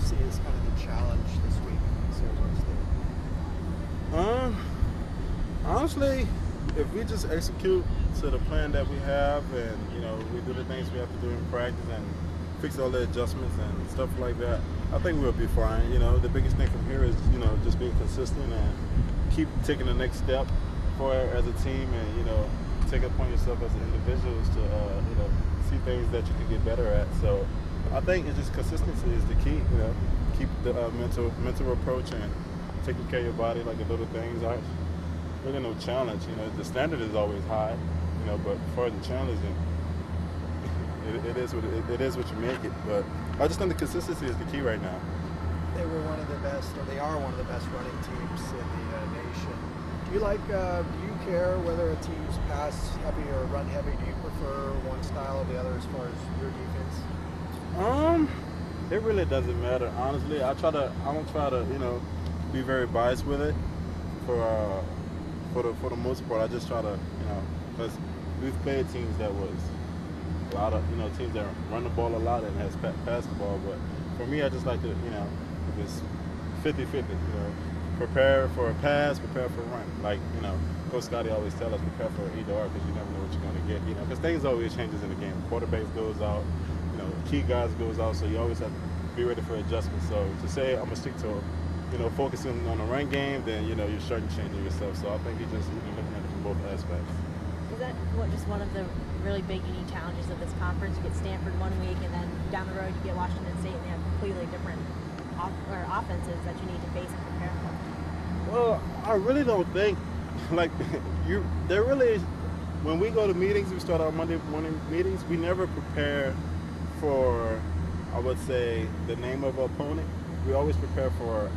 see as kind of the challenge this week in Sarasota State? Honestly, if we just execute to the plan that we have, and we do the things we have to do in practice and fix all the adjustments and stuff like that, I think we'll be fine. The biggest thing from here is just being consistent and keep taking the next step for as a team, and take it upon yourself as individuals to see things that you can get better at. So I think it's just consistency is the key. Keep the mental approach and taking care of your body, like the little things are really no challenge. The standard is always high, but for the challenge, it is what you make it. But I just think the consistency is the key right now. They were one of the best, or they are one of the best running teams in the nation. Do you care whether a team's pass heavy or run heavy? Do you prefer one style or the other as far as your defense? It really doesn't matter, honestly. I don't try to, be very biased with it. For the most part, I just try to, because we've played teams that was a lot of, teams that run the ball a lot and has passed the ball. But for me, I just like to, if it's 50-50, prepare for a pass, prepare for a run. Like, Coach Scotty always tells us, prepare for either or, because you never know what you're going to get, because things always changes in the game. Quarterbacks goes out, key guys goes out, so you always have to be ready for adjustments. So to say I'm going to stick to, focusing on the run game, then, you're starting changing yourself. So I think you're just looking at it from both aspects. Is that just one of the really big, unique challenges of this conference? You get Stanford one week, and then down the road you get Washington State, and they have completely different offenses that you need to face and prepare for. Well, I really don't think, there really is, when we go to meetings, we start our Monday morning meetings, we never prepare for, I would say, the name of an opponent. We always prepare for,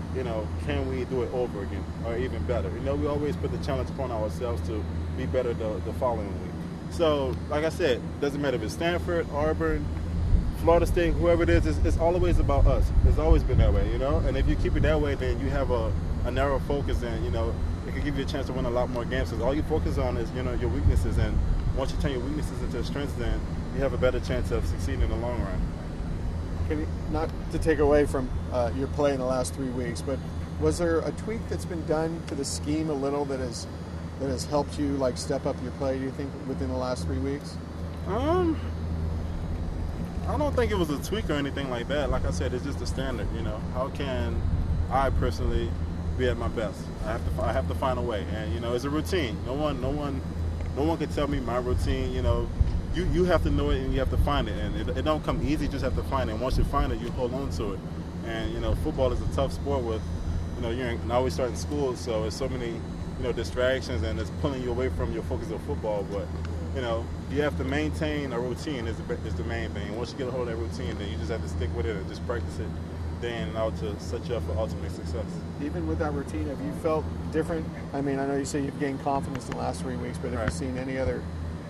can we do it over again or even better? We always put the challenge upon ourselves to be better the following week. So, like I said, doesn't matter if it's Stanford, Auburn, Florida State, whoever it is, it's always about us. It's always been that way, And if you keep it that way, then you have a narrow focus, and, it can give you a chance to win a lot more games. Because all you focus on is, your weaknesses. And once you turn your weaknesses into strengths, then you have a better chance of succeeding in the long run. Not to take away from your play in the last 3 weeks, but was there a tweak that's been done to the scheme a little that has helped you step up your play, do you think, within the last 3 weeks? I don't think it was a tweak or anything like that. Like I said, it's just a standard. How can I personally be at my best? I have to find a way, and it's a routine. No one can tell me my routine. You have to know it, and you have to find it, and it don't come easy. You just have to find it. And once you find it, you hold on to it. And football is a tough sport with, you're always starting school, so it's so many distractions, and it's pulling you away from your focus of football. But you have to maintain a routine is the main thing. Once you get a hold of that routine, then you just have to stick with it and just practice it day in and out to set you up for ultimate success. Even with that routine, have you felt different? I mean, I know you say you've gained confidence in the last 3 weeks, but have you seen any other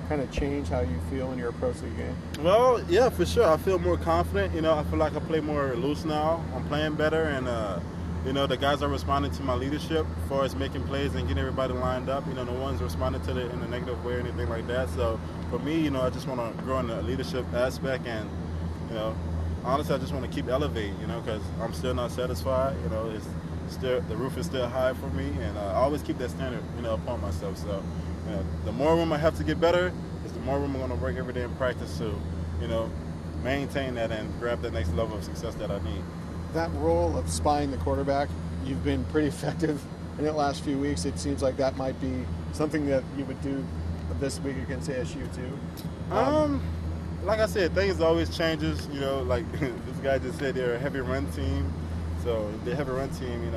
kind of change how you feel in your approach to the game? Well, yeah, for sure. I feel more confident. I feel like I play more loose now. I'm playing better, and the guys are responding to my leadership as far as making plays and getting everybody lined up. No one's responding to it in a negative way or anything like that. So for me, I just want to grow in the leadership aspect, and honestly, I just want to keep elevating. Because I'm still not satisfied. It's still, the roof is still high for me, and I always keep that standard upon myself. So the more room I have to get better, is the more room I'm going to work every day in practice to maintain that and grab that next level of success that I need. That role of spying the quarterback, you've been pretty effective in the last few weeks. It seems like that might be something that you would do this week against ASU too. Like I said, things always changes. Like this guy just said, they're a heavy run team. So the heavy run team,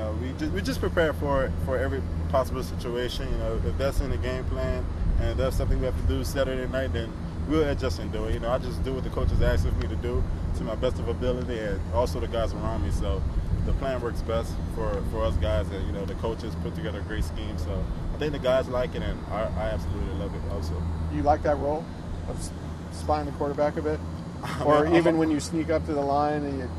we just prepare for it for every possible situation. If that's in the game plan and if that's something we have to do Saturday night, then we'll adjust and do it. I just do what the coaches ask of me to do to my best of ability, and also the guys around me. So the plan works best for us guys, and the coaches put together a great scheme. So I think the guys like it, and I absolutely love it also. You like that role of spying the quarterback a bit, or even when you sneak up to the line and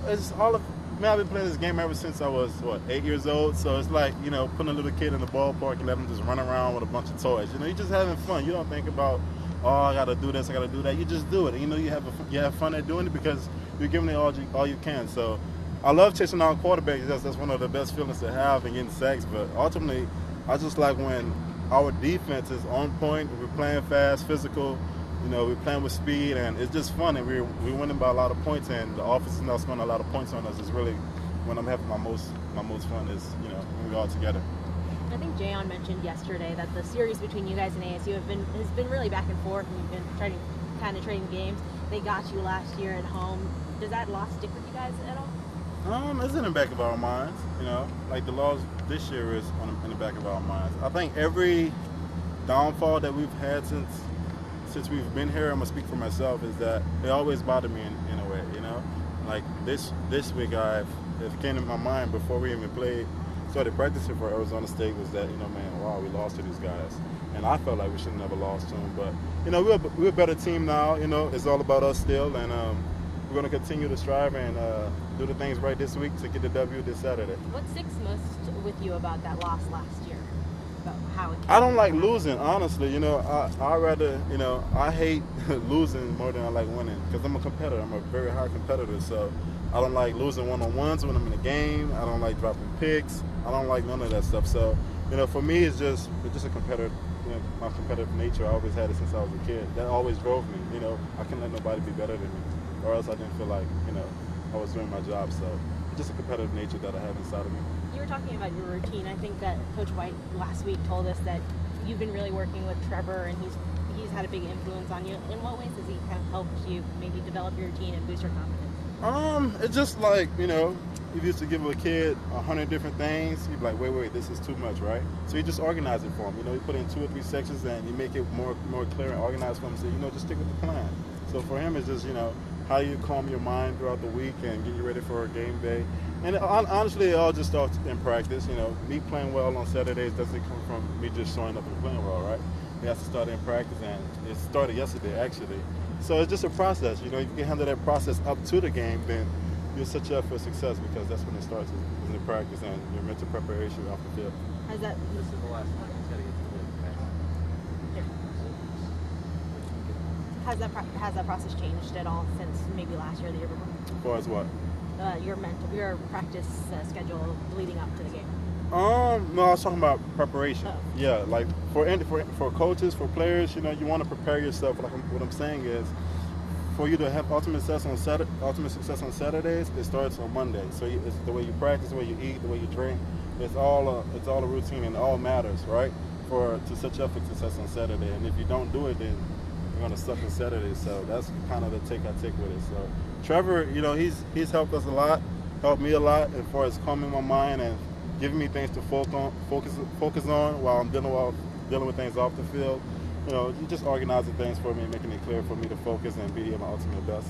it's all of. I've been playing this game ever since I was 8 years old. So it's like putting a little kid in the ballpark and letting him just run around with a bunch of toys. You're just having fun. You don't think about, I got to do this, I got to do that. You just do it. You have fun at doing it because you're giving it all you can. So I love chasing down quarterbacks. That's one of the best feelings to have and getting sacks. But ultimately, I just like when our defense is on point. We're playing fast, physical. We're playing with speed, and it's just fun. And we're winning by a lot of points. And the offense is not scoring a lot of points on us. It's really when I'm having my most fun is when we're all together. I think Jayon mentioned yesterday that the series between you guys and ASU has been really back and forth, and you've been kind of trading games. They got you last year at home. Does that loss stick with you guys at all? It's in the back of our minds. Like the loss this year is in the back of our minds. I think every downfall that we've had since we've been here, I'm gonna speak for myself, is that it always bothered me in a way. Like this week, it came to my mind before we even started practicing for Arizona State, was that wow, we lost to these guys, and I felt like we should have never lost to them. But we're a better team now. It's all about us still, and we're going to continue to strive and do the things right this week to get the W this Saturday. What sticks most with you about that loss last year? About how it I don't like losing, honestly. I rather, I hate losing more than I like winning, because I'm a competitor. I'm a very high competitor, so I don't like losing one-on-ones when I'm in a game. I don't like dropping picks. I don't like none of that stuff. So, for me, it's just a competitor. My competitive nature, I always had it since I was a kid. That always drove me. I couldn't let nobody be better than me, or else I didn't feel like, I was doing my job. So it's just a competitive nature that I have inside of me. You were talking about your routine. I think that Coach White last week told us that you've been really working with Trevor, and he's had a big influence on you. In what ways has he kind of helped you maybe develop your routine and boost your confidence? It's just like, you used to give a kid 100 different things. You'd be like, wait, this is too much, right? So you just organize it for him. You put in 2 or 3 sections, and you make it more clear and organized for him. So, just stick with the plan. So for him, it's just, how you calm your mind throughout the week and get you ready for a game day. And honestly, it all just starts in practice. Me playing well on Saturdays doesn't come from me just showing up and playing well, right? It has to start in practice, and it started yesterday, actually. So it's just a process. If you can handle that process up to the game, then you'll set you up for success, because that's when it starts, is in the practice and your mental preparation off the field. This is the last time. He's got to get to the Has that process changed at all since maybe last year or the year before? As far as what? Your practice schedule leading up to the game. No, I was talking about preparation. Oh. Yeah, like for coaches, for players, you want to prepare yourself. Like what I'm saying is, for you to have ultimate success on Saturdays, it starts on Monday. So it's the way you practice, the way you eat, the way you drink. It's all a routine, and it all matters, right? To set you up for success on Saturday. And if you don't do it, then you're gonna suck on Saturday. So that's kind of the take I take with it. So Trevor, he's helped us a lot, helped me a lot as far as calming my mind and giving me things to focus on while I'm dealing with things off the field. You just organizing things for me, making it clear for me to focus and be my ultimate best.